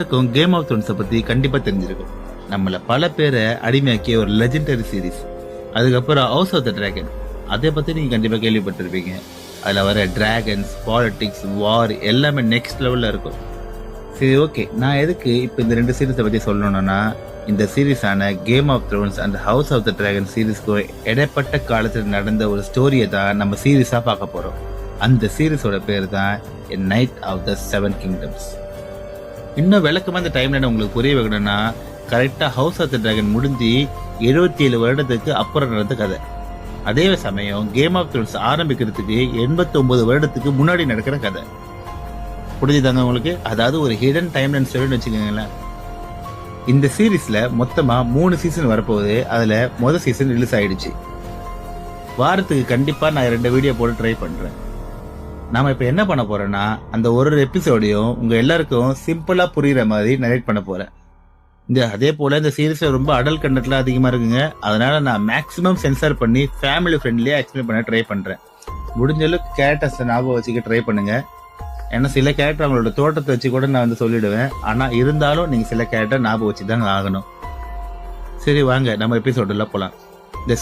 Game of த்ரோன்ஸை பத்தி கண்டிப்பா தெரிஞ்சிருக்கும். நம்மள பல பேரை அடிமையாக்கிய ஒரு லெஜெண்டரி சீரிஸ். அதுக்கப்புறம் ஹவுஸ் ஆஃப் த டிராகன், அதை பத்தி நீங்க கண்டிப்பா கேள்விப்பட்டிருப்பீங்க. அதுல வர டிராகன்ஸ், பாலிடிக்ஸ், வார் எல்லாமே நெக்ஸ்ட் லெவல்ல இருக்கும். சரி, ஓகே, நான் எதுக்கு இப்ப இந்த ரெண்டு சீரிஸை பத்தி சொல்லணும்னா, இந்த சீரிஸான game of thrones and house of the dragon சீரிஸ்க்கு இடைப்பட்ட காலத்தில் நடந்த ஒரு ஸ்டோரியை தான் நம்ம சீரிஸா பார்க்க போறோம். அந்த சீரிஸோட பேர் தான் Knight of the Seven Kingdoms. இன்னும் விளக்கமா இந்த டைம்ல உங்களுக்கு புரிய வைக்கணும்னா, கரெக்டா ஹவுஸ் ஆஃப் த டிராகன் முடிஞ்சு 77 வருடத்துக்கு அப்புறம் நடந்த கதை. அதே சமயம் கேம் ஆஃப் த்ரோன்ஸ் ஆரம்பிக்கிறதுக்கு 89 வருடத்துக்கு முன்னாடி நடக்கிற கதை. புரிஞ்சுதாங்க உங்களுக்கு? அதாவது ஒரு ஹிடன் டைம்லைன் ஸ்டோரின்னு வச்சுக்கோங்களேன். இந்த சீரீஸ்ல மொத்தமா 3 சீசன் வரப்போகுது. அதுல முதல் சீசன் ரிலீஸ் ஆயிடுச்சு. வாரத்துக்கு கண்டிப்பா நான் 2 வீடியோ போட்டு ட்ரை பண்றேன். நாம இப்ப என்ன பண்ண போறோம்னா, அந்த ஒரு எபிசோடையும் உங்க எல்லாருக்கும் சிம்பிளா புரியுற மாதிரி நரேட் பண்ண போறேன். அதே போல இந்த சீரீஸ்ல ரொம்ப அடல்ட் கண்டென்ட்லாம் அதிகமா இருக்குங்க. அதனால நான் மேக்ஸிமம் சென்சார் பண்ணி ஃபேமிலி ஃப்ரெண்ட்லியா எக்ஸ்பிளைன் பண்ண ட்ரை பண்றேன். முடிஞ்ச அளவுக்கு கேரக்டர்ஸ் ஞாபகம் வச்சுக்க ட்ரை பண்ணுங்க. ஏன்னா சில கேரக்டர் அவங்களோட தோட்டத்தை வச்சு கூட நான் சொல்லிடுவேன். ஆனா இருந்தாலும் நீங்க சில கேரக்டர் ஞாபகம் வச்சுதாங்க ஆகணும். சரி, வாங்க நம்ம எபிசோடுல போலாம். இந்த